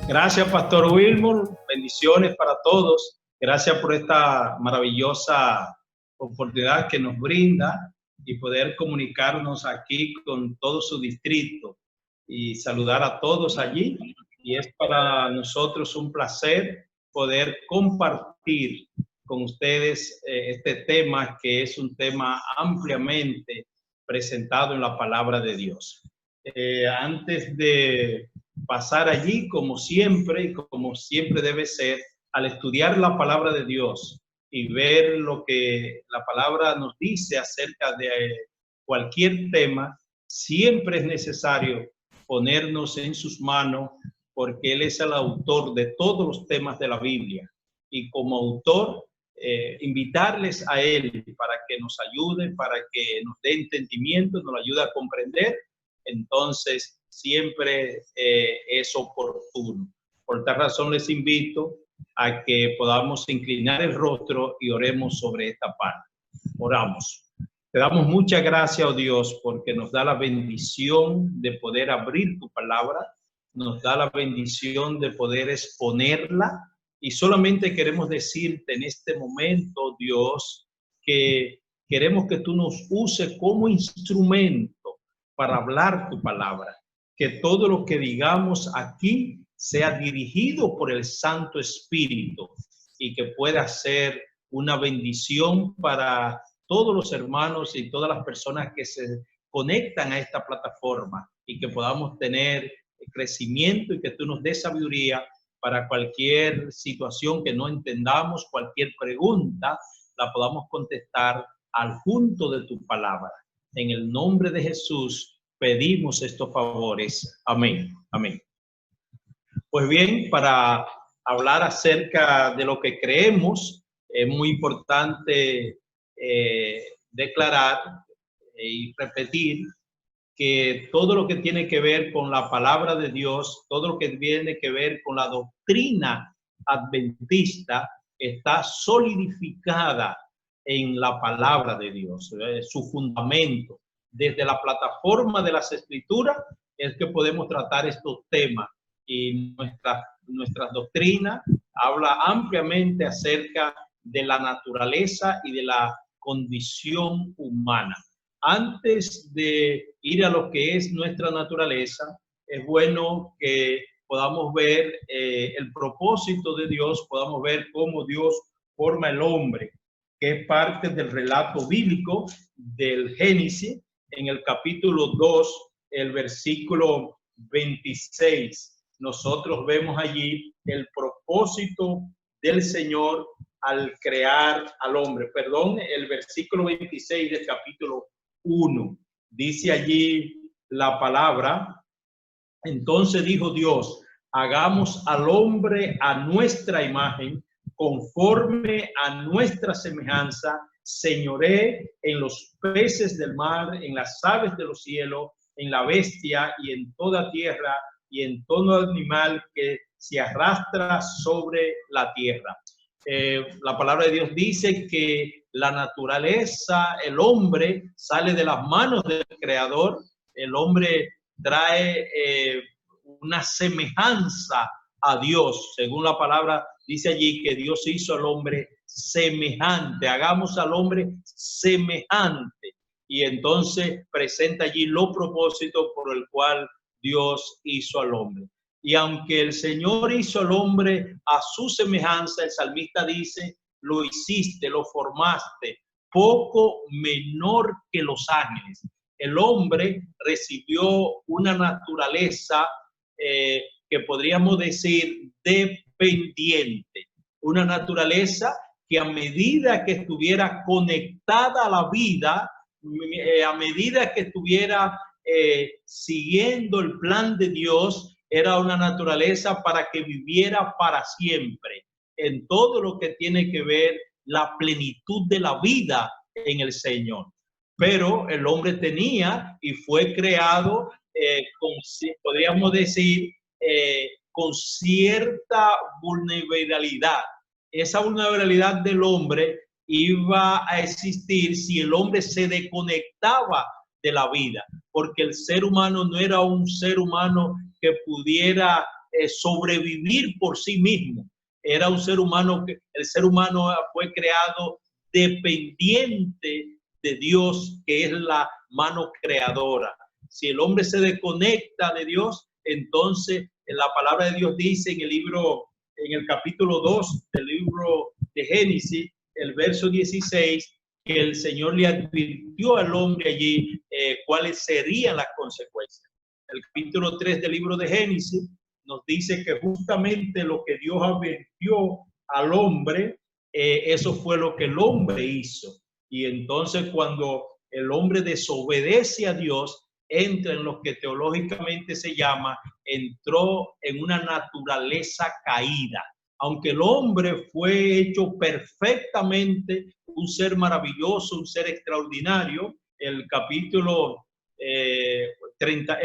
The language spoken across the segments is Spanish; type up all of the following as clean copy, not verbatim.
Gracias, Pastor Wilmore. Bendiciones para todos. Gracias por esta maravillosa oportunidad que nos brinda y poder comunicarnos aquí con todo su distrito y saludar a todos allí. Y es para nosotros un placer poder compartir con ustedes este tema, que es un tema ampliamente presentado en la palabra de Dios. Antes de pasar allí, como siempre, y como siempre debe ser, al estudiar la palabra de Dios y ver lo que la palabra nos dice acerca de cualquier tema, siempre es necesario ponernos en sus manos, porque Él es el autor de todos los temas de la Biblia. Y como autor, invitarles a Él para que nos ayude, para que nos dé entendimiento, nos ayude a comprender. Entonces, siempre es oportuno. Por tal razón, les invito a que podamos inclinar el rostro y oremos sobre esta parte. Oramos. Te damos muchas gracias, oh Dios, porque nos da la bendición de poder abrir tu palabra, nos da la bendición de poder exponerla, y solamente queremos decirte en este momento, Dios, que queremos que tú nos uses como instrumento para hablar tu palabra, que todo lo que digamos aquí sea dirigido por el Santo Espíritu y que pueda ser una bendición para todos los hermanos y todas las personas que se conectan a esta plataforma, y que podamos tener crecimiento y que tú nos des sabiduría para cualquier situación que no entendamos, cualquier pregunta, la podamos contestar al junto de tu palabra. En el nombre de Jesús pedimos estos favores. Amén. Amén. Pues bien, para hablar acerca de lo que creemos, es muy importante declarar y repetir que todo lo que tiene que ver con la palabra de Dios, todo lo que tiene que ver con la doctrina adventista, está solidificada en la palabra de Dios, su fundamento. Desde la plataforma de las Escrituras es que podemos tratar estos temas, y nuestra doctrina habla ampliamente acerca de la naturaleza y de la condición humana. Antes de ir a lo que es nuestra naturaleza, es bueno que podamos ver el propósito de Dios, podamos ver cómo Dios forma el hombre, que es parte del relato bíblico del Génesis, en el capítulo 2, el versículo 26. Nosotros vemos allí el propósito del Señor al crear al hombre. Perdón, el versículo 26 del capítulo 1. Dice allí la palabra: entonces dijo Dios, hagamos al hombre a nuestra imagen, conforme a nuestra semejanza, señoree en los peces del mar, en las aves de los cielos, en la bestia y en toda tierra y en todo animal que se arrastra sobre la tierra. La palabra de Dios dice que la naturaleza, el hombre, sale de las manos del Creador. El hombre trae una semejanza a Dios. Según la palabra dice allí que Dios hizo al hombre semejante. Hagamos al hombre semejante. Y entonces presenta allí los propósitos por el cual Dios hizo al hombre. Y aunque el Señor hizo al hombre a su semejanza, el salmista dice, lo hiciste, lo formaste, poco menor que los ángeles. El hombre recibió una naturaleza que podríamos decir dependiente, una naturaleza que a medida que estuviera conectada a la vida, a medida que estuviera siguiendo el plan de Dios, era una naturaleza para que viviera para siempre en todo lo que tiene que ver la plenitud de la vida en el Señor. Pero el hombre tenía y fue creado podríamos decir, con cierta vulnerabilidad. Esa vulnerabilidad del hombre iba a existir si el hombre se desconectaba de la vida, porque el ser humano no era un ser humano que pudiera sobrevivir por sí mismo. Era un ser humano que el ser humano fue creado dependiente de Dios, que es la mano creadora. Si el hombre se desconecta de Dios, entonces la palabra de Dios dice en el capítulo 2 del libro de Génesis, el verso 16, que el Señor le advirtió al hombre allí cuáles serían las consecuencias. El capítulo 3 del libro de Génesis nos dice que justamente lo que Dios advirtió al hombre, eso fue lo que el hombre hizo. Y entonces cuando el hombre desobedece a Dios, entra en lo que teológicamente se llama, entró en una naturaleza caída. Aunque el hombre fue hecho perfectamente un ser maravilloso, un ser extraordinario, el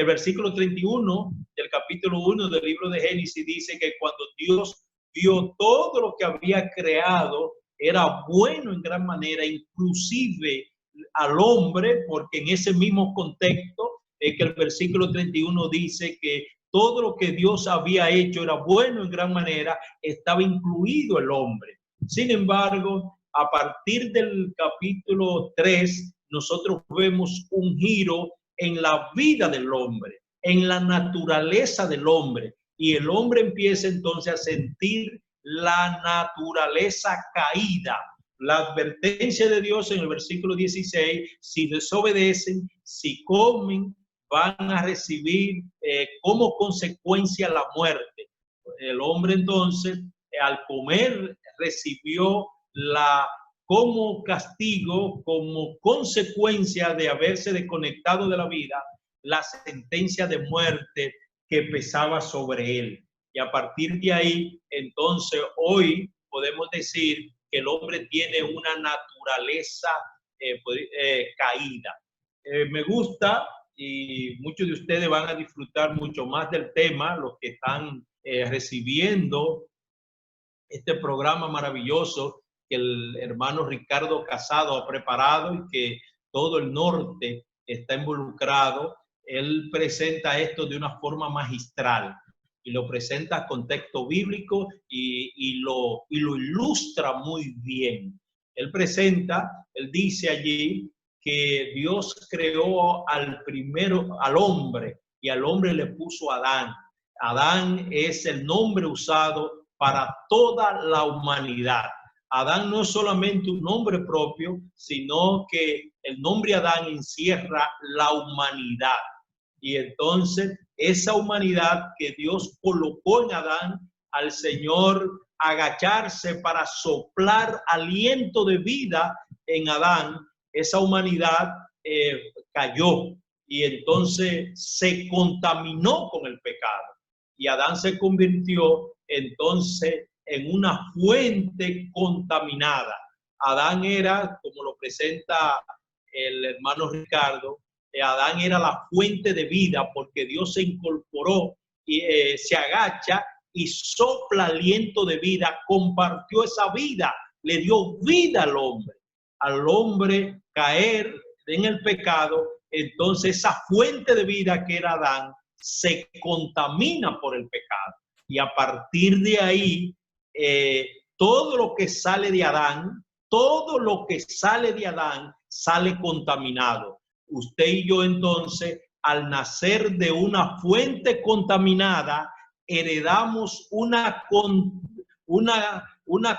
versículo 31 del capítulo 1 del libro de Génesis dice que cuando Dios vio todo lo que había creado, era bueno en gran manera, inclusive al hombre, porque en ese mismo contexto es que el versículo 31 dice que todo lo que Dios había hecho era bueno en gran manera, estaba incluido el hombre. Sin embargo, a partir del capítulo 3, nosotros vemos un giro en la vida del hombre, en la naturaleza del hombre, y el hombre empieza entonces a sentir la naturaleza caída. La advertencia de Dios en el versículo 16, si desobedecen, si comen, van a recibir como consecuencia la muerte. El hombre entonces, al comer, recibió como castigo, como consecuencia de haberse desconectado de la vida, la sentencia de muerte que pesaba sobre él. Y a partir de ahí, entonces, hoy podemos decir que el hombre tiene una naturaleza caída. Me gusta, y muchos de ustedes van a disfrutar mucho más del tema, los que están recibiendo este programa maravilloso que el hermano Ricardo Casado ha preparado y que todo el norte está involucrado. Él presenta esto de una forma magistral y lo presenta con texto bíblico y lo ilustra muy bien. Él dice allí que Dios creó al hombre, y al hombre le puso Adán. Adán es el nombre usado para toda la humanidad. Adán no es solamente un nombre propio, sino que el nombre Adán encierra la humanidad. Y entonces esa humanidad que Dios colocó en Adán, al Señor agacharse para soplar aliento de vida en Adán, esa humanidad cayó y entonces se contaminó con el pecado. Y Adán se convirtió entonces en una fuente contaminada. Adán era, como lo presenta el hermano Ricardo, Adán era la fuente de vida porque Dios se incorporó y se agacha y sopla aliento de vida, compartió esa vida, le dio vida al hombre. Al hombre caer en el pecado, entonces esa fuente de vida que era Adán se contamina por el pecado. Y a partir de ahí, todo lo que sale de Adán, sale contaminado. Usted y yo entonces, al nacer de una fuente contaminada, heredamos una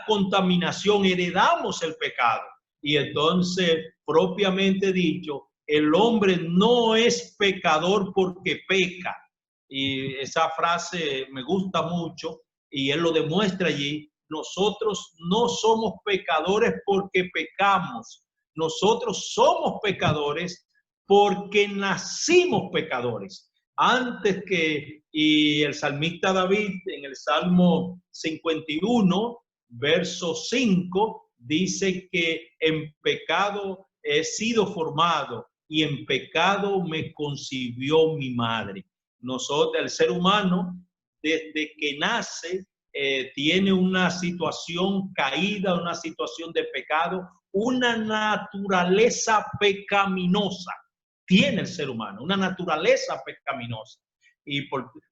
contaminación, heredamos el pecado. Y entonces, propiamente dicho, el hombre no es pecador porque peca. Y esa frase me gusta mucho y él lo demuestra allí. Nosotros no somos pecadores porque pecamos. Nosotros somos pecadores porque nacimos pecadores. Y el salmista David en el Salmo 51, verso 5, dice que en pecado he sido formado y en pecado me concibió mi madre. Nosotros, el ser humano, desde que nace, tiene una situación caída, una situación de pecado, una naturaleza pecaminosa. Tiene el ser humano una naturaleza pecaminosa.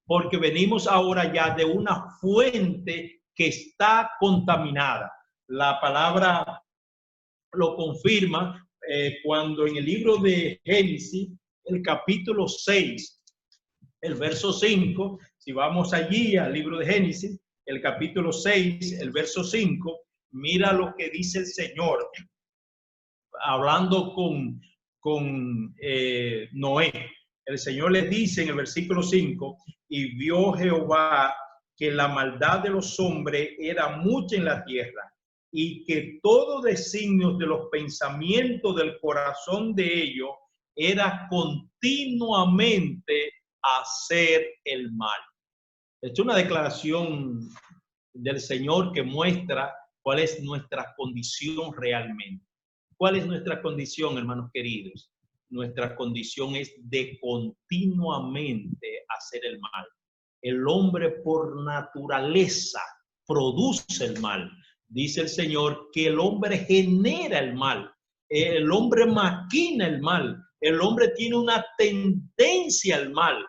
porque venimos ahora ya de una fuente que está contaminada. La palabra lo confirma cuando en el libro de Génesis, el capítulo 6, el verso 5, si vamos allí al libro de Génesis, el capítulo 6, el verso 5, mira lo que dice el Señor, hablando con Noé. El Señor les dice en el versículo 5, y vio Jehová que la maldad de los hombres era mucha en la tierra, y que todo designio de los pensamientos del corazón de ellos era continuamente hacer el mal. Es una declaración del Señor que muestra cuál es nuestra condición realmente. ¿Cuál es nuestra condición, hermanos queridos? Nuestra condición es de continuamente hacer el mal. El hombre por naturaleza produce el mal. Dice el Señor que el hombre genera el mal. El hombre maquina el mal. El hombre tiene una tendencia al mal.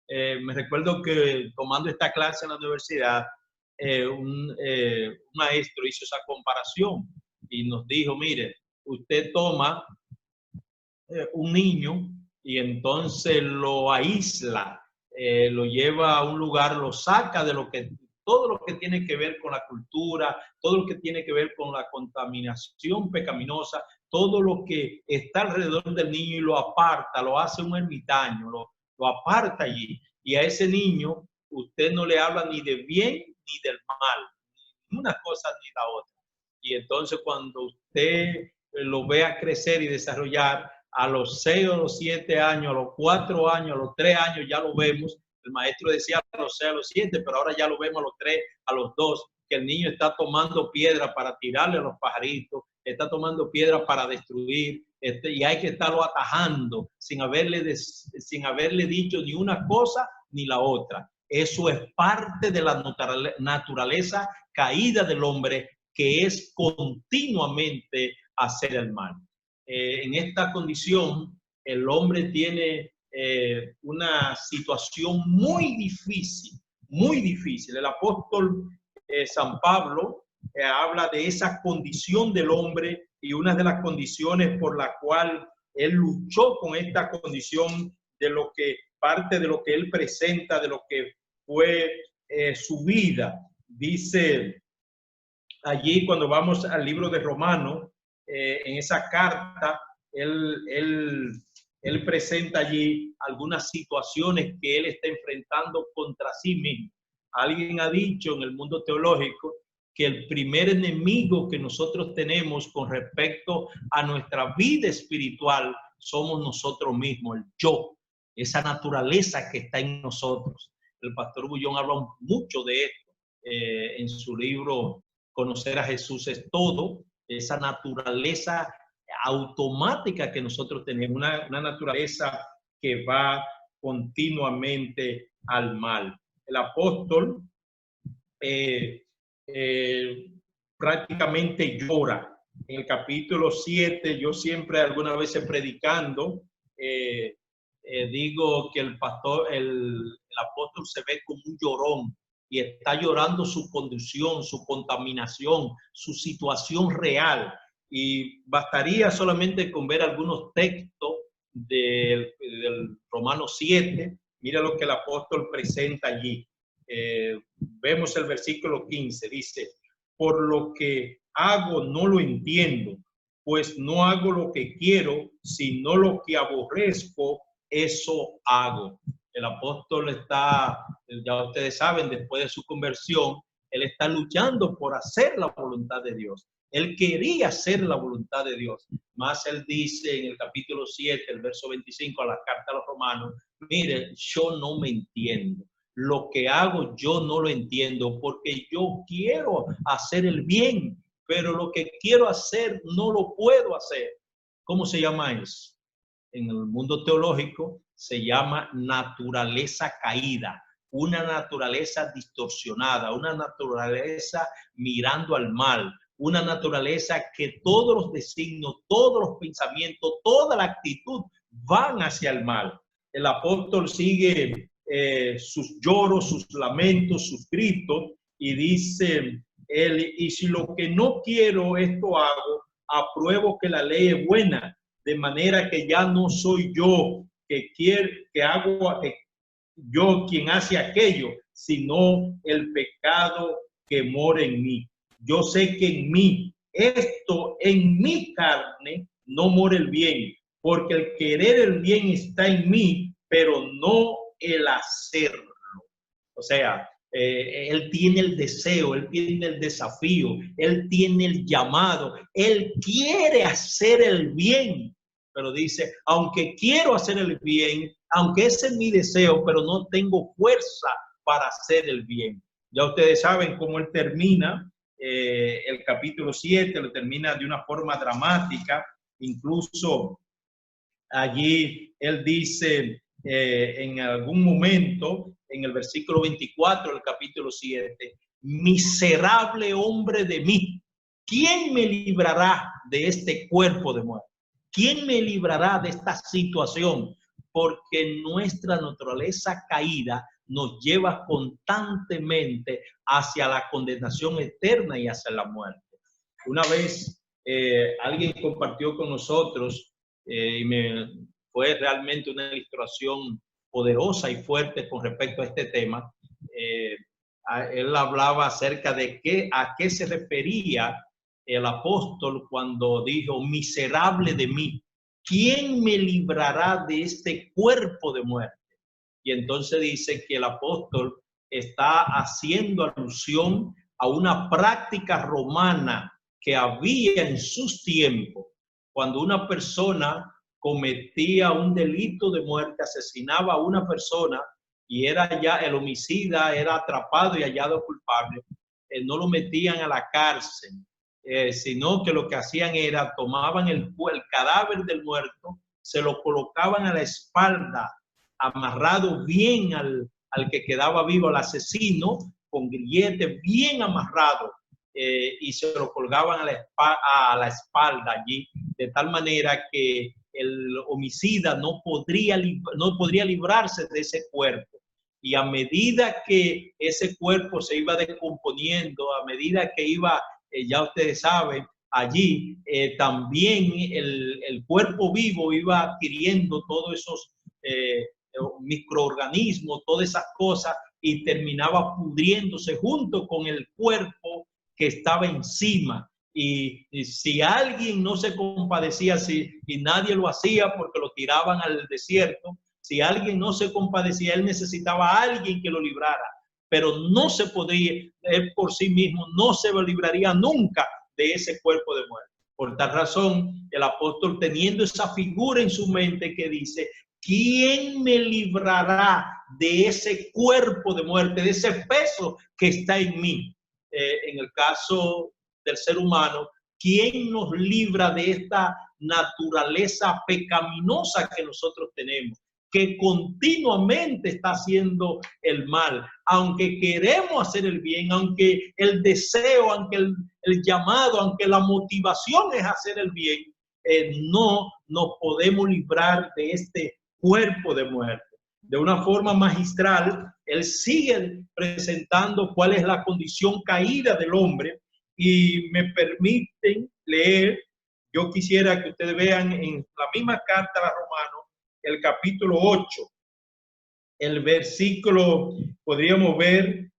Me recuerdo que tomando esta clase en la universidad, un maestro hizo esa comparación y nos dijo, mire, usted toma un niño y entonces lo aísla, lo lleva a un lugar, lo saca de todo lo que tiene que ver con la cultura, todo lo que tiene que ver con la contaminación pecaminosa, todo lo que está alrededor del niño y lo aparta, lo hace un ermitaño, lo aparta allí. Y a ese niño usted no le habla ni de bien ni del mal, ni una cosa ni la otra. Y entonces cuando usted lo vea crecer y desarrollar, a los 6 o los 7 años, a los 4 años, a los 3 años ya lo vemos. El maestro decía a los 6, a los 7, pero ahora ya lo vemos a los 3, a los 2, que el niño está tomando piedra para tirarle a los pajaritos, está tomando piedra para destruir, y hay que estarlo atajando sin haberle dicho ni una cosa ni la otra. Eso es parte de la naturaleza caída del hombre, que es continuamente hacer el mal. En esta condición, el hombre tiene una situación muy difícil, muy difícil. El apóstol San Pablo habla de esa condición del hombre y una de las condiciones por la cual él luchó con esta condición, de lo que parte de lo que él presenta, de lo que fue su vida. Dice allí, cuando vamos al libro de Romanos, en esa carta, él presenta allí algunas situaciones que él está enfrentando contra sí mismo. Alguien ha dicho en el mundo teológico que el primer enemigo que nosotros tenemos con respecto a nuestra vida espiritual somos nosotros mismos, el yo, esa naturaleza que está en nosotros. El pastor Bullón habla mucho de esto en su libro Conocer a Jesús es todo. Esa naturaleza automática que nosotros tenemos, una naturaleza que va continuamente al mal. El apóstol prácticamente llora. En el capítulo 7, yo siempre algunas veces predicando, digo que el apóstol se ve como un llorón y está llorando su condición, su contaminación, su situación real. Y bastaría solamente con ver algunos textos del Romano 7. Mira lo que el apóstol presenta allí. Vemos el versículo 15, dice, por lo que hago no lo entiendo, pues no hago lo que quiero, sino lo que aborrezco, eso hago. El apóstol está, ya ustedes saben, después de su conversión, él está luchando por hacer la voluntad de Dios. Él quería hacer la voluntad de Dios. Más él dice en el capítulo 7, el verso 25, a la carta a los romanos, mire, yo no me entiendo. Lo que hago yo no lo entiendo, porque yo quiero hacer el bien, pero lo que quiero hacer no lo puedo hacer. ¿Cómo se llama eso? En el mundo teológico se llama naturaleza caída, una naturaleza distorsionada, una naturaleza mirando al mal, una naturaleza que todos los designios, todos los pensamientos, toda la actitud van hacia el mal. El apóstol sigue sus lloros, sus lamentos, sus gritos, y dice él, y si lo que no quiero esto hago, apruebo que la ley es buena, de manera que ya no soy yo que hago, yo quien hace aquello, sino el pecado que mora en mí. Yo sé que en mí, en mi carne, no mora el bien, porque el querer el bien está en mí, pero no el hacerlo. O sea, él tiene el deseo, él tiene el desafío, él tiene el llamado, él quiere hacer el bien, pero dice, aunque quiero hacer el bien, aunque ese es mi deseo, pero no tengo fuerza para hacer el bien. Ya ustedes saben cómo él termina el capítulo 7, lo termina de una forma dramática, incluso allí él dice en algún momento, en el versículo 24 del capítulo 7, miserable hombre de mí, ¿quién me librará de este cuerpo de muerte? ¿Quién me librará de esta situación? Porque nuestra naturaleza caída nos lleva constantemente hacia la condenación eterna y hacia la muerte. Una vez alguien compartió con nosotros y fue realmente una ilustración poderosa y fuerte con respecto a este tema. Él hablaba acerca de a qué se refería el apóstol cuando dijo, miserable de mí, ¿quién me librará de este cuerpo de muerte? Y entonces dice que el apóstol está haciendo alusión a una práctica romana que había en sus tiempos, cuando una persona cometía un delito de muerte, asesinaba a una persona y era ya el homicida, era atrapado y hallado culpable, no lo metían a la cárcel, sino que lo que hacían era tomaban el cadáver del muerto, se lo colocaban a la espalda, amarrado bien al que quedaba vivo, al asesino, con grilletes bien amarrado, y se lo colgaban a la espalda allí, de tal manera que el homicida no podría librarse de ese cuerpo. Y a medida que ese cuerpo se iba descomponiendo, a medida que iba, ya ustedes saben, allí también el cuerpo vivo iba adquiriendo todos esos microorganismos, todas esas cosas, y terminaba pudriéndose junto con el cuerpo que estaba encima. Y si alguien no se compadecía, y nadie lo hacía porque lo tiraban al desierto, si alguien no se compadecía, él necesitaba a alguien que lo librara, pero no se podía, él por sí mismo no se libraría nunca de ese cuerpo de muerte. Por tal razón, el apóstol, teniendo esa figura en su mente que dice, ¿quién me librará de ese cuerpo de muerte, de ese peso que está en mí? En el caso del ser humano, ¿quién nos libra de esta naturaleza pecaminosa que nosotros tenemos, que continuamente está haciendo el mal? Aunque queremos hacer el bien, aunque el deseo, aunque el llamado, aunque la motivación es hacer el bien, no nos podemos librar de este cuerpo de muerte. De una forma magistral, él sigue presentando cuál es la condición caída del hombre, y me permiten leer, yo quisiera que ustedes vean en la misma carta a los Romanos, el capítulo 8, el versículo, podríamos ver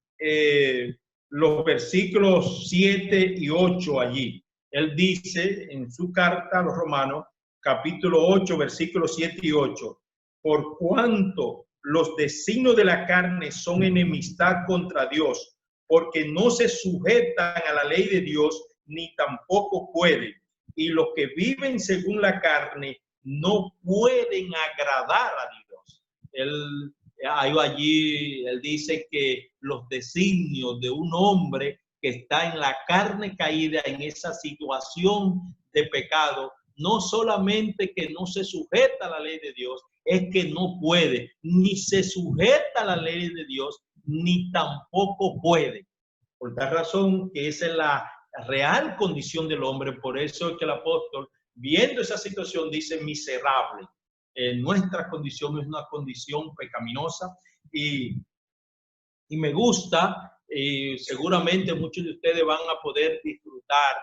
los versículos 7 y 8 allí. Él dice en su carta a los Romanos, capítulo 8, versículos 7 y 8, por cuanto los designios de la carne son enemistad contra Dios, porque no se sujetan a la ley de Dios, ni tampoco pueden. Y los que viven según la carne no pueden agradar a Dios. Él dice que los designios de un hombre que está en la carne caída, en esa situación de pecado, no solamente que no se sujeta a la ley de Dios, es que no puede, ni se sujeta a la ley de Dios, ni tampoco puede. Por tal razón que esa es la real condición del hombre. Por eso es que el apóstol, viendo esa situación, dice miserable. Nuestra condición es una condición pecaminosa, y me gusta, y seguramente muchos de ustedes van a poder disfrutar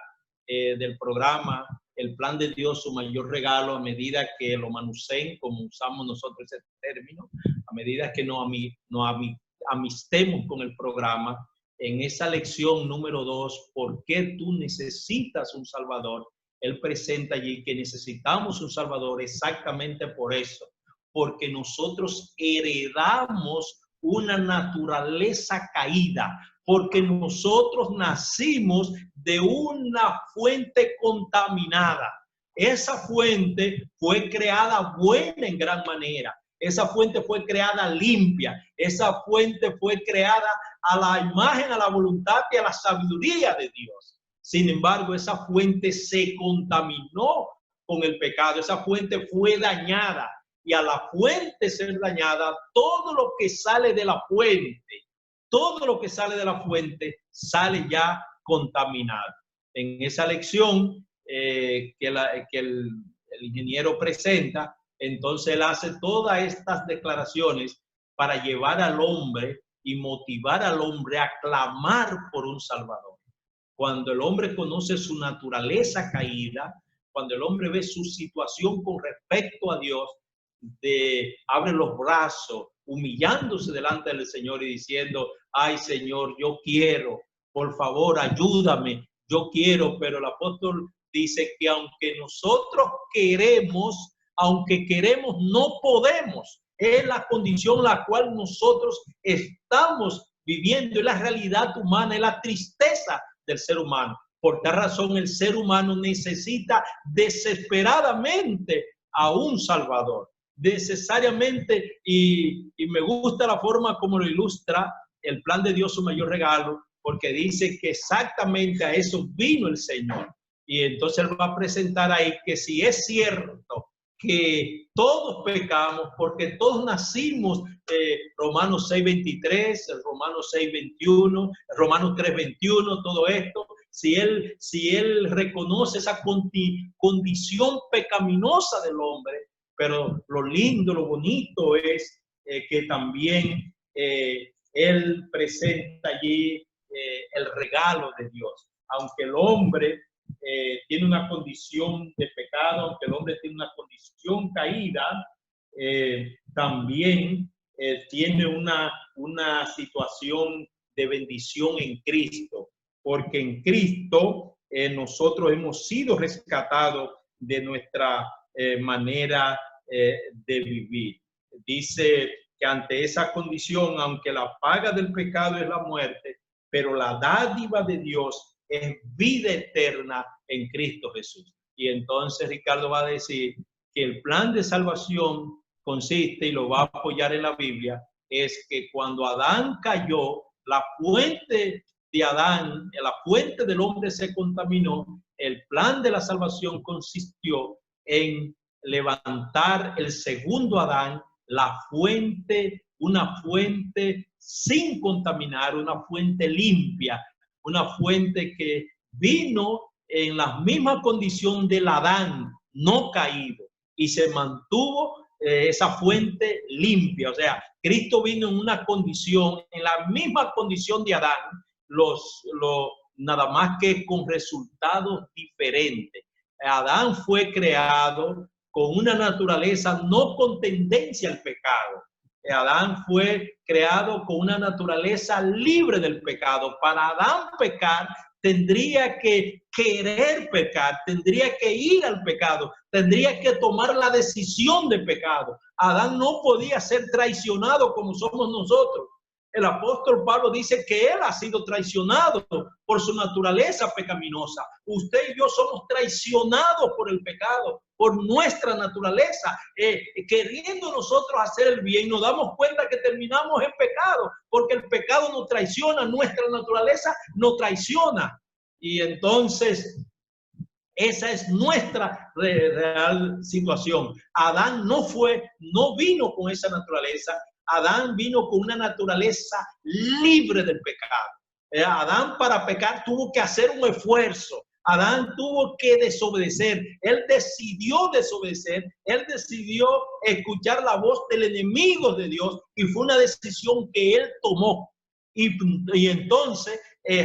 del programa El Plan de Dios, su mayor regalo, a medida que lo manuseen, como usamos nosotros ese término, a medida que nos amistemos con el programa. En esa lección número 2, ¿por qué tú necesitas un Salvador? Él presenta allí que necesitamos un Salvador exactamente por eso, porque nosotros heredamos una naturaleza caída, porque nosotros nacimos de una fuente contaminada. Esa fuente fue creada buena en gran manera. Esa fuente fue creada limpia. Esa fuente fue creada a la imagen, a la voluntad y a la sabiduría de Dios. Sin embargo, esa fuente se contaminó con el pecado. Esa fuente fue dañada. Y a la fuente ser dañada, todo lo que sale de la fuente, todo lo que sale de la fuente sale ya contaminado. En esa lección que el ingeniero presenta, entonces él hace todas estas declaraciones para llevar al hombre y motivar al hombre a clamar por un Salvador. Cuando el hombre conoce su naturaleza caída, cuando el hombre ve su situación con respecto a Dios, abre los brazos, humillándose delante del Señor y diciendo, ay Señor, yo quiero, por favor, ayúdame, yo quiero. Pero el apóstol dice que aunque nosotros queremos, no podemos. Es la condición en la cual nosotros estamos viviendo, es la realidad humana, es la tristeza del ser humano. Por tal razón, el ser humano necesita desesperadamente a un Salvador. Necesariamente, y me gusta la forma como lo ilustra El Plan de Dios, su mayor regalo, porque dice que exactamente a eso vino el Señor. Y entonces él va a presentar ahí que si es cierto que todos pecamos, porque todos nacimos, Romanos 6:23, Romanos 6:21, Romanos 3:21, todo esto, si él reconoce esa condición pecaminosa del hombre, pero lo lindo, lo bonito es que también él presenta allí el regalo de Dios. Aunque el hombre tiene una condición de pecado, aunque el hombre tiene una condición caída, también tiene una situación de bendición en Cristo, porque en Cristo nosotros hemos sido rescatados de nuestra manera de vivir. Dice que ante esa condición, aunque la paga del pecado es la muerte, pero la dádiva de Dios es vida eterna en Cristo Jesús. Y entonces Ricardo va a decir que el plan de salvación consiste, y lo va a apoyar en la Biblia, es que cuando Adán cayó, la fuente de Adán, la fuente del hombre se contaminó. El plan de la salvación consistió en levantar el segundo Adán, la fuente, una fuente sin contaminar, una fuente limpia, una fuente que vino en la misma condición del Adán no caído y se mantuvo esa fuente limpia. O sea, Cristo vino en una condición, en la misma condición de Adán, nada más que con resultados diferentes. Adán fue creado con una naturaleza no con tendencia al pecado. Adán fue creado con una naturaleza libre del pecado. Para Adán pecar, tendría que querer pecar, tendría que ir al pecado, tendría que tomar la decisión de pecado. Adán no podía ser traicionado como somos nosotros. El apóstol Pablo dice que él ha sido traicionado por su naturaleza pecaminosa. Usted y yo somos traicionados por el pecado, por nuestra naturaleza. Queriendo nosotros hacer el bien, nos damos cuenta que terminamos en pecado, porque el pecado nos traiciona, nuestra naturaleza nos traiciona. Y entonces, esa es nuestra real situación. Adán no vino con esa naturaleza. Adán vino con una naturaleza libre del pecado. Adán para pecar tuvo que hacer un esfuerzo. Adán tuvo que desobedecer. Él decidió desobedecer. Él decidió escuchar la voz del enemigo de Dios y fue una decisión que él tomó. Y entonces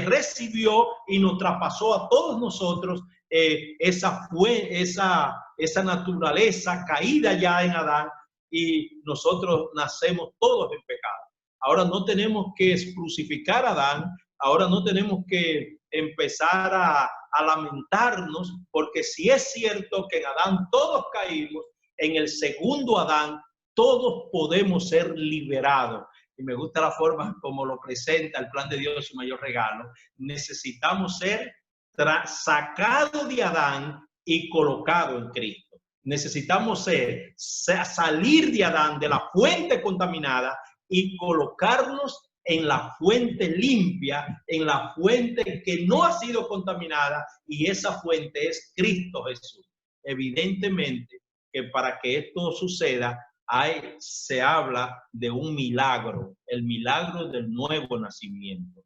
recibió y nos traspasó a todos nosotros esa naturaleza caída ya en Adán, y nosotros nacemos todos en pecado. Ahora no tenemos que crucificar a Adán, ahora no tenemos que empezar a lamentarnos, porque si es cierto que en Adán todos caímos, en el segundo Adán todos podemos ser liberados. Y me gusta la forma como lo presenta el plan de Dios, su mayor regalo. Necesitamos ser sacados de Adán y colocados en Cristo. Necesitamos salir de Adán, de la fuente contaminada, y colocarnos en la fuente limpia, en la fuente que no ha sido contaminada, y esa fuente es Cristo Jesús. Evidentemente que para que esto suceda, se habla de un milagro, el milagro del nuevo nacimiento.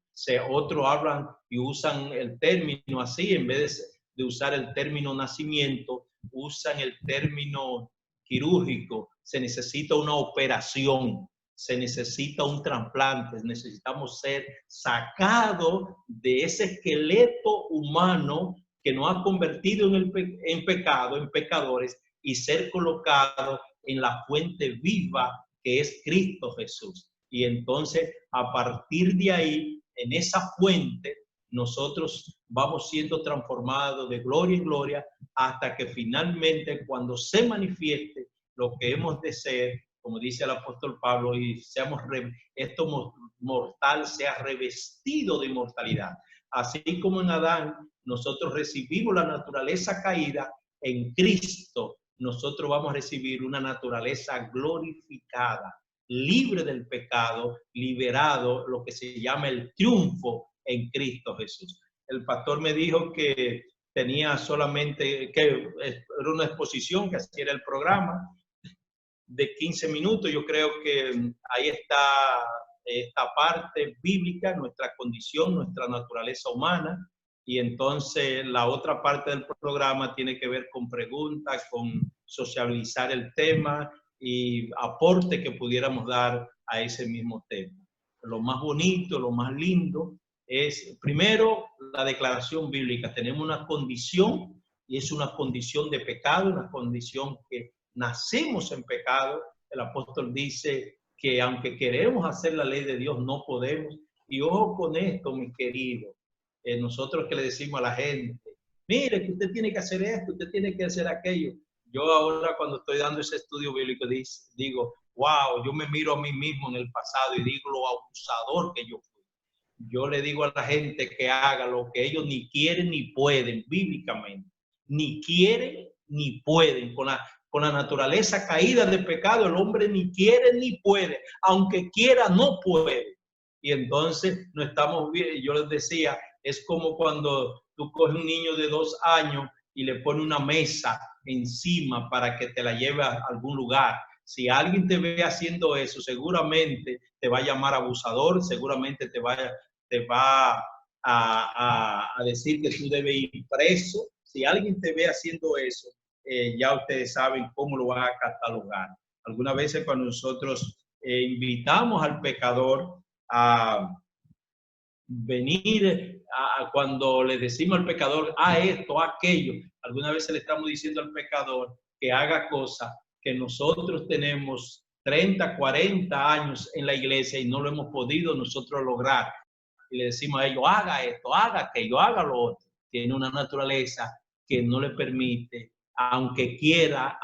Otros hablan y usan el término así, en vez de usar el término nacimiento, usan el término quirúrgico. Se necesita una operación, se necesita un trasplante, necesitamos ser sacados de ese esqueleto humano que nos ha convertido en pecado, en pecadores, y ser colocados en la fuente viva que es Cristo Jesús. Y entonces, a partir de ahí, en esa fuente, nosotros vamos siendo transformados de gloria en gloria, hasta que finalmente, cuando se manifieste lo que hemos de ser, como dice el apóstol Pablo, y seamos esto mortal sea revestido de inmortalidad. Así como en Adán nosotros recibimos la naturaleza caída, en Cristo nosotros vamos a recibir una naturaleza glorificada, libre del pecado, liberado, lo que se llama el triunfo en Cristo Jesús. El pastor me dijo que tenía solamente, que era una exposición, que así era el programa, de 15 minutos. Yo creo que ahí está esta parte bíblica, nuestra condición, nuestra naturaleza humana. Y entonces la otra parte del programa tiene que ver con preguntas, con socializar el tema y aporte que pudiéramos dar a ese mismo tema. Lo más bonito, lo más lindo es, primero, la declaración bíblica. Tenemos una condición, y es una condición de pecado, una condición que nacemos en pecado. El apóstol dice que aunque queremos hacer la ley de Dios, no podemos. Y ojo con esto, mi querido. Nosotros que le decimos a la gente, mire que usted tiene que hacer esto, usted tiene que hacer aquello. Yo ahora, cuando estoy dando ese estudio bíblico, digo, wow, yo me miro a mí mismo en el pasado y digo lo abusador que yo fui. Yo le digo a la gente que haga lo que ellos ni quieren ni pueden, bíblicamente. Ni quieren ni pueden. Con la naturaleza caída de pecado, el hombre ni quiere ni puede. Aunque quiera, no puede. Y entonces no estamos bien. Yo les decía, es como cuando tú coges un niño de 2 años y le pones una mesa encima para que te la lleve a algún lugar. Si alguien te ve haciendo eso, seguramente te va a llamar abusador, seguramente te va a decir que tú debes ir preso. Si alguien te ve haciendo eso, ya ustedes saben cómo lo van a catalogar. Algunas veces cuando nosotros invitamos al pecador a venir, cuando le decimos al pecador, esto, aquello, algunas veces le estamos diciendo al pecador que haga cosas que nosotros tenemos 30, 40 años en la iglesia y no lo hemos podido nosotros lograr. Y le decimos a ellos, haga esto, haga aquello, haga lo otro. Tiene una naturaleza que no le permite, aunque quiera,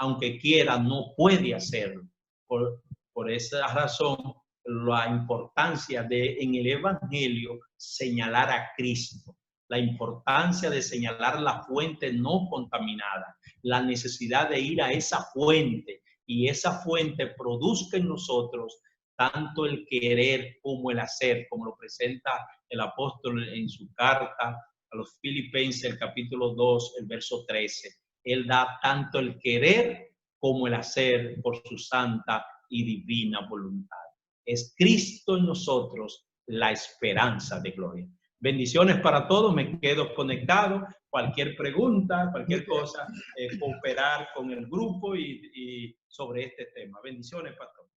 no puede hacerlo. Por esa razón, la importancia de en el evangelio señalar a Cristo, la importancia de señalar la fuente no contaminada, la necesidad de ir a esa fuente, y esa fuente produzca en nosotros tanto el querer como el hacer, como lo presenta el apóstol en su carta a los Filipenses, el capítulo 2, el verso 13. Él da tanto el querer como el hacer por su santa y divina voluntad. Es Cristo en nosotros la esperanza de gloria. Bendiciones para todos, me quedo conectado. Cualquier pregunta, cualquier cosa, cooperar con el grupo y sobre este tema. Bendiciones, pastor.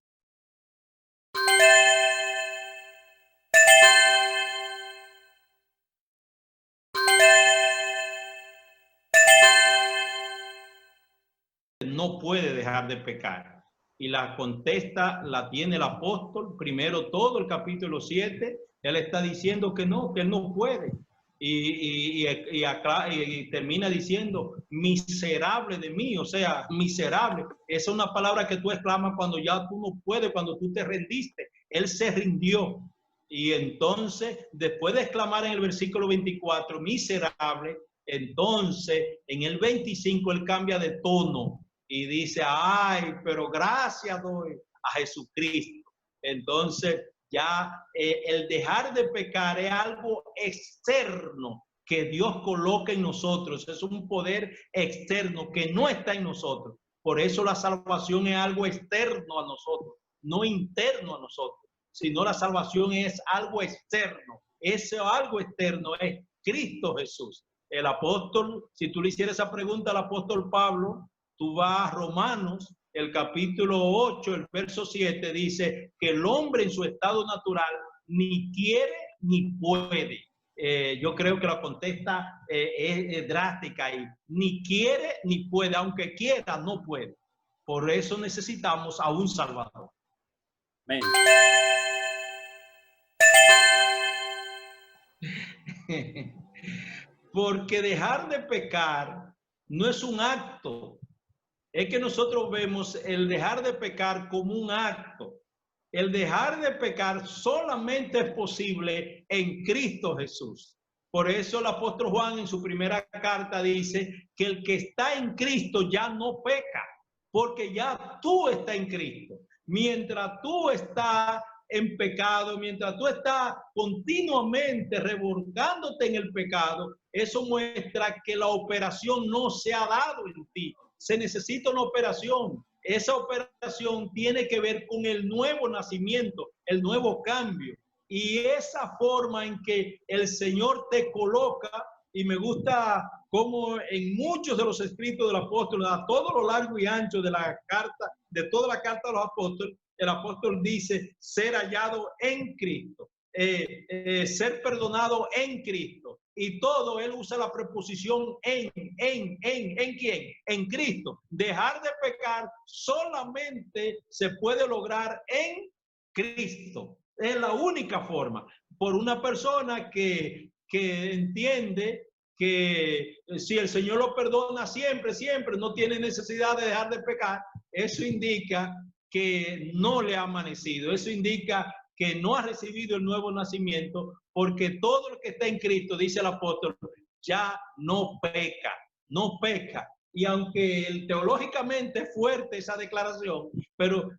No puede dejar de pecar. Y la contesta la tiene el apóstol, primero todo el capítulo 7, él está diciendo que no, que él no puede. Y termina diciendo, miserable de mí, o sea, miserable. Esa es una palabra que tú exclamas cuando ya tú no puedes, cuando tú te rendiste. Él se rindió. Y entonces, después de exclamar en el versículo 24, miserable, entonces en el 25 él cambia de tono y dice, ay, pero gracias doy a Jesucristo. Entonces ya el dejar de pecar es algo externo que Dios coloca en nosotros. Es un poder externo que no está en nosotros. Por eso la salvación es algo externo a nosotros, no interno a nosotros, sino la salvación es algo externo. Ese algo externo es Cristo Jesús. El apóstol, si tú le hicieras esa pregunta al apóstol Pablo, tú vas a Romanos, el capítulo 8, el verso 7, dice que el hombre en su estado natural ni quiere ni puede. Yo creo que la contesta es drástica y ni quiere ni puede, aunque quiera no puede. Por eso necesitamos a un Salvador. Amén. Porque dejar de pecar no es un acto. Es que nosotros vemos el dejar de pecar como un acto. El dejar de pecar solamente es posible en Cristo Jesús. Por eso el apóstol Juan en su primera carta dice que el que está en Cristo ya no peca, porque ya tú estás en Cristo. Mientras tú estás en pecado, mientras tú estás continuamente revolcándote en el pecado, eso muestra que la operación no se ha dado en ti. Se necesita una operación. Esa operación tiene que ver con el nuevo nacimiento, el nuevo cambio. Y esa forma en que el Señor te coloca, y me gusta como en muchos de los escritos del apóstol, a todo lo largo y ancho de la carta, de toda la carta de los apóstoles, el apóstol dice ser hallado en Cristo, ser perdonado en Cristo. Y todo él usa la preposición ¿en quién? En Cristo. Dejar de pecar solamente se puede lograr en Cristo. Es la única forma. Por una persona que entiende que si el Señor lo perdona siempre, siempre, no tiene necesidad de dejar de pecar, eso indica que no le ha amanecido. Eso indica que no ha recibido el nuevo nacimiento, porque todo lo que está en Cristo, dice el apóstol, ya no peca, no peca. Y aunque teológicamente es fuerte esa declaración, pero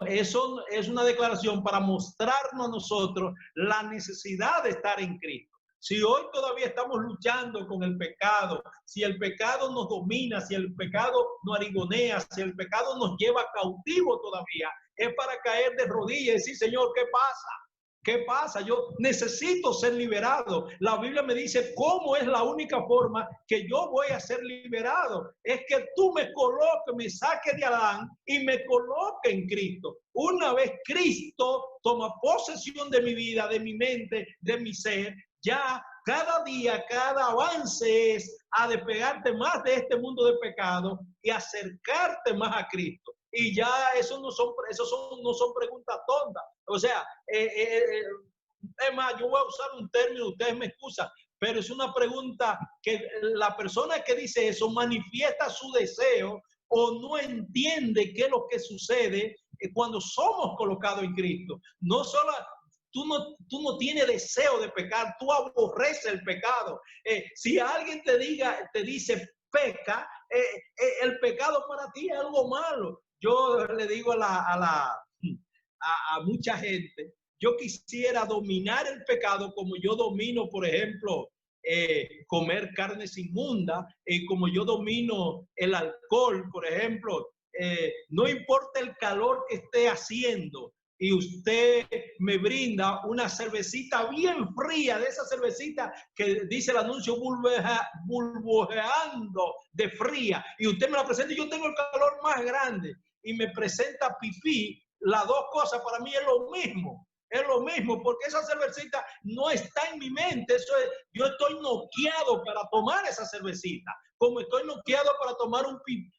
eso es una declaración para mostrarnos a nosotros la necesidad de estar en Cristo. Si hoy todavía estamos luchando con el pecado, si el pecado nos domina, si el pecado nos arigonea, si el pecado nos lleva cautivo todavía, es para caer de rodillas y decir, Señor, ¿qué pasa? ¿Qué pasa? Yo necesito ser liberado. La Biblia me dice cómo es la única forma que yo voy a ser liberado. Es que tú me coloques, me saques de Adán y me coloques en Cristo. Una vez Cristo toma posesión de mi vida, de mi mente, de mi ser, ya cada día, cada avance es a despegarte más de este mundo de pecado y acercarte más a Cristo. Y ya eso no son preguntas tontas. O sea, es más, yo voy a usar un término, ustedes me excusan, pero es una pregunta que la persona que dice eso manifiesta su deseo o no entiende qué es lo que sucede cuando somos colocados en Cristo. No solo tú no tienes deseo de pecar, tú aborreces el pecado. Si alguien te dice peca, el pecado para ti es algo malo. Yo le digo a mucha gente, yo quisiera dominar el pecado como yo domino, por ejemplo, comer carnes inmundas, como yo domino el alcohol, por ejemplo. No importa el calor que esté haciendo, y usted me brinda una cervecita bien fría, de esa cervecita que dice el anuncio burbujeando de fría, y usted me la presenta y yo tengo el calor más grande, y me presenta pipí, las dos cosas para mí es lo mismo. Es lo mismo, porque esa cervecita no está en mi mente. Eso es, yo estoy noqueado para tomar esa cervecita, como estoy noqueado para tomar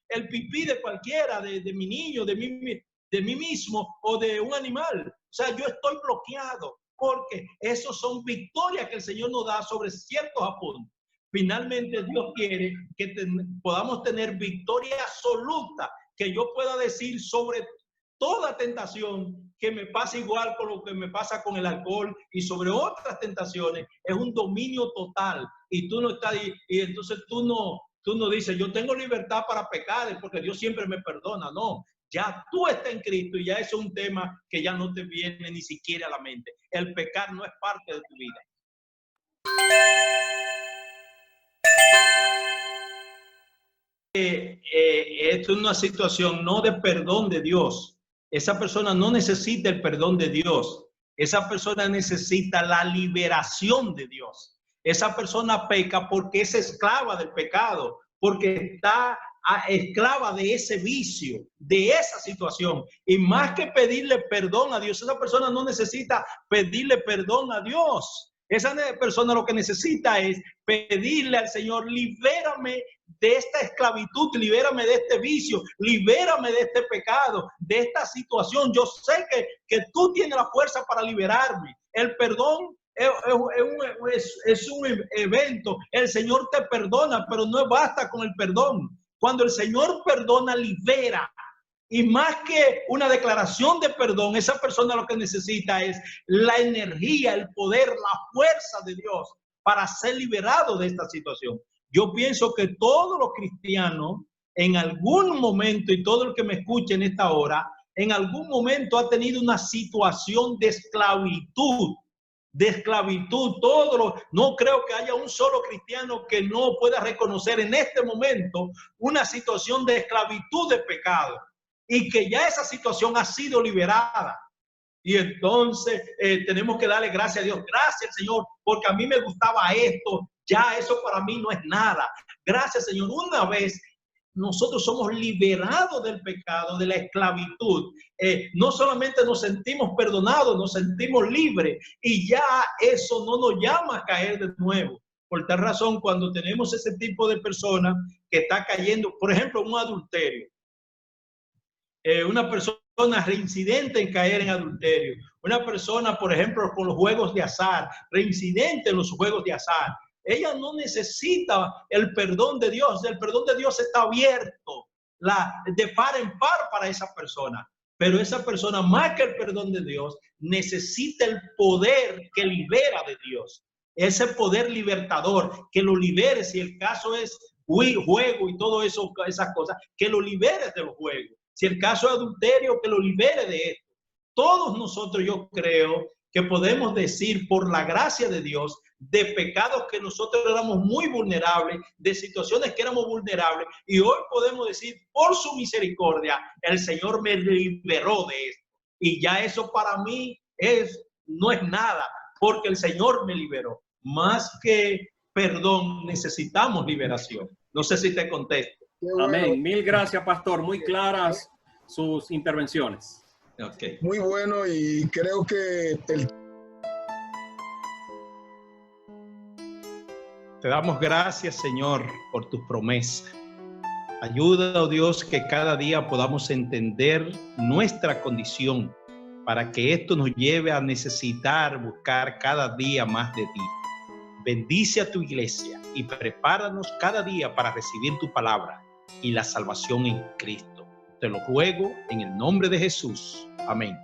el pipí de cualquiera, de mi niño, de mí mismo o de un animal. O sea, yo estoy bloqueado, porque esos son victorias que el Señor nos da sobre ciertos apuntes. Finalmente, Dios quiere que podamos tener victoria absoluta, que yo pueda decir sobre toda tentación que me pasa igual con lo que me pasa con el alcohol y sobre otras tentaciones, es un dominio total, y tú no estás ahí, y entonces tú no dices, yo tengo libertad para pecar porque Dios siempre me perdona. No, ya tú estás en Cristo y ya eso es un tema que ya no te viene ni siquiera a la mente. El pecar no es parte de tu vida. Esto es una situación no de perdón de Dios. Esa persona no necesita el perdón de Dios. Esa persona necesita la liberación de Dios. Esa persona peca porque es esclava del pecado, porque está esclava de ese vicio, de esa situación. Y más que pedirle perdón a Dios, esa persona no necesita pedirle perdón a Dios. Esa persona lo que necesita es pedirle al Señor, libérame de esta esclavitud, libérame de este vicio, libérame de este pecado, de esta situación. Yo sé que tú tienes la fuerza para liberarme. El perdón es un evento. El Señor te perdona, pero no basta con el perdón. Cuando el Señor perdona, libera. Y más que una declaración de perdón, esa persona lo que necesita es la energía, el poder, la fuerza de Dios para ser liberado de esta situación. Yo pienso que todos los cristianos en algún momento, y todo el que me escuche en esta hora, en algún momento ha tenido una situación de esclavitud. No creo que haya un solo cristiano que no pueda reconocer en este momento una situación de esclavitud de pecado, y que ya esa situación ha sido liberada. Y entonces tenemos que darle gracias a Dios. Gracias, Señor, porque a mí me gustaba esto. Ya eso para mí no es nada. Gracias, Señor. Una vez nosotros somos liberados del pecado, de la esclavitud, no solamente nos sentimos perdonados, nos sentimos libres, y ya eso no nos llama a caer de nuevo. Por tal razón, cuando tenemos ese tipo de persona que está cayendo, por ejemplo, un adulterio, una persona reincidente en caer en adulterio, una persona, por ejemplo, con los juegos de azar, reincidente en los juegos de azar, ella no necesita el perdón de Dios. El perdón de Dios está abierto de par en par para esa persona. Pero esa persona, más que el perdón de Dios, necesita el poder que libera de Dios. Ese poder libertador, que lo libere. Si el caso es juego y todo eso, esas cosas, que lo libere de los juegos. Si el caso es adulterio, que lo libere de esto. Todos nosotros, yo creo que podemos decir, por la gracia de Dios, de pecados que nosotros éramos muy vulnerables, de situaciones que éramos vulnerables, y hoy podemos decir, por su misericordia, el Señor me liberó de esto. Y ya eso para mí no es nada, porque el Señor me liberó. Más que perdón, necesitamos liberación. No sé si te contesto. Amén. Mil gracias, pastor. Muy claras sus intervenciones. Okay. Muy bueno, y creo que te damos gracias, Señor, por tu promesa. Ayuda, oh Dios, que cada día podamos entender nuestra condición, para que esto nos lleve a necesitar buscar cada día más de ti. Bendice a tu iglesia y prepáranos cada día para recibir tu palabra y la salvación en Cristo. Te lo ruego en el nombre de Jesús. Amén.